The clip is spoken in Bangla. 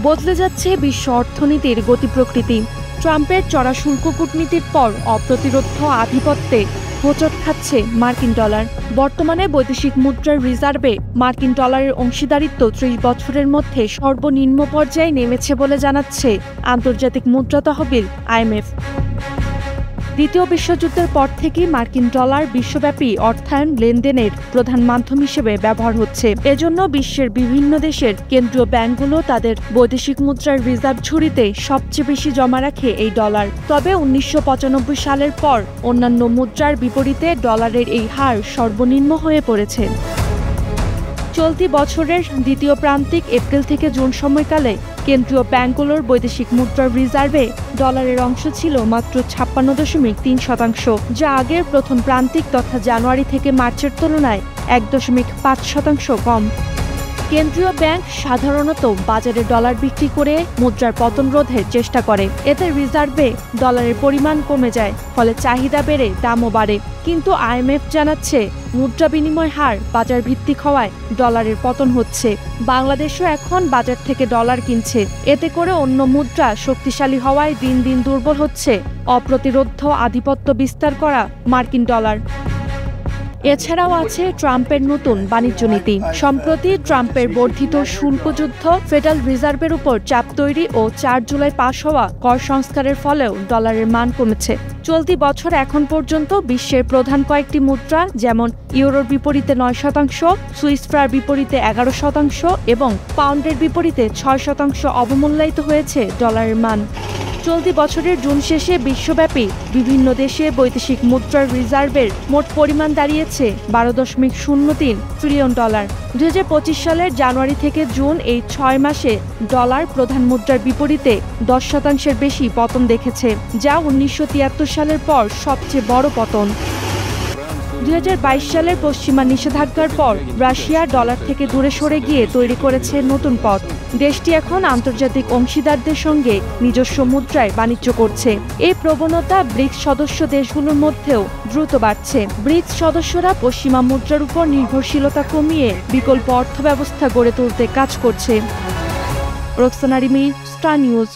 বদলে যাচ্ছে বিশ্ব অর্থনীতির গতি প্রকৃতি। ট্রাম্পের চড়া শুল্ক কূটনীতির পর অপ্রতিরোধ আধিপত্যে হোঁচট খাচ্ছে মার্কিন ডলার। বর্তমানে বৈদেশিক মুদ্রার রিজার্ভে মার্কিন ডলারের অংশীদারিত্ব ৩০ বছরের মধ্যে সর্বনিম্ন পর্যায়ে নেমেছে বলে জানাচ্ছে আন্তর্জাতিক মুদ্রা তহবিল IMF। দ্বিতীয় বিশ্বযুদ্ধের পর থেকেই মার্কিন ডলার বিশ্বব্যাপী অর্থায়ন লেনদেনের প্রধান মাধ্যম হিসেবে ব্যবহার হচ্ছে। এজন্য বিশ্বের বিভিন্ন দেশের কেন্দ্রীয় ব্যাংকগুলো তাদের বৈদেশিক মুদ্রার রিজার্ভ ঝুড়িতে সবচেয়ে বেশি জমা রাখে এই ডলার। তবে ১৯৯৫ সালের পর অন্যান্য মুদ্রার বিপরীতে ডলারের এই হার সর্বনিম্ন হয়ে পড়েছে। চলতি বছরের দ্বিতীয় প্রান্তিক এপ্রিল থেকে জুন সময়কালে কেন্দ্রীয় ব্যাংকগুলোর বৈদেশিক মুদ্রার রিজার্ভে ডলারের অংশ ছিল মাত্র ৫৬.৩%, যা আগের প্রথম প্রান্তিক তথা জানুয়ারি থেকে মার্চের তুলনায় ১.৫% কম। কেন্দ্রীয় ব্যাংক সাধারণত বাজারে ডলার বিক্রি করে মুদ্রার পতন রোধের চেষ্টা করে। এতে রিজার্ভে ডলারের পরিমাণ কমে যায়, ফলে চাহিদা বেড়ে দামও বাড়ে। কিন্তু IMF জানাচ্ছে মুদ্রা বিনিময় হার বাজার ভিত্তিক হওয়ায় ডলারের পতন হচ্ছে। বাংলাদেশও এখন বাজার থেকে ডলার কিনছে। এতে করে অন্য মুদ্রা শক্তিশালী হওয়ায় দিন দিন দুর্বল হচ্ছে অপ্রতিরোধ আধিপত্য বিস্তার করা মার্কিন ডলার। এছাড়াও আছে ট্রাম্পের নতুন বাণিজ্য নীতি। সম্প্রতি ট্রাম্পের বর্ধিত শুল্ক যুদ্ধ, ফেডারেল রিজার্ভের উপর চাপ তৈরি ও ৪ জুলাই পাশ হওয়া কর সংস্কারের ফলেও ডলারের মান কমেছে। চলতি বছর এখন পর্যন্ত বিশ্বের প্রধান কয়েকটি মুদ্রা যেমন ইউরোর বিপরীতে ৯%, সুইস ফ্রার বিপরীতে ১১% এবং পাউন্ডের বিপরীতে ৬% অবমূল্যায়িত হয়েছে ডলারের মান। চলতি বছরের জুন শেষে বিশ্বব্যাপী বিভিন্ন দেশে বৈদেশিক মুদ্রার রিজার্ভের মোট পরিমাণ দাঁড়িয়েছে ১২.০৩ ট্রিলিয়ন ডলার। ২০২৫ সালের জানুয়ারি থেকে জুন এই ৬ মাসে ডলার প্রধান মুদ্রার বিপরীতে ১০% বেশি পতন দেখেছে, যা ১৯৭৩ সালের পর সবচেয়ে বড় পতন। ২০২২ সালের পশ্চিমা নিষেধাজ্ঞার পর রাশিয়া ডলার থেকে দূরে সরে গিয়ে তৈরি করেছে নতুন পথ। দেশটি এখন আন্তর্জাতিক অংশীদারদের সঙ্গে নিজস্ব মুদ্রায় বাণিজ্য করছে। এই প্রবণতা ব্রিক্স সদস্য দেশগুলোর মধ্যেও দ্রুত বাড়ছে। ব্রিক্স সদস্যরা পশ্চিমা মুদ্রার উপর নির্ভরশীলতা কমিয়ে বিকল্প অর্থব্যবস্থা গড়ে তুলতে কাজ করছে। Roksana Rimi, star news.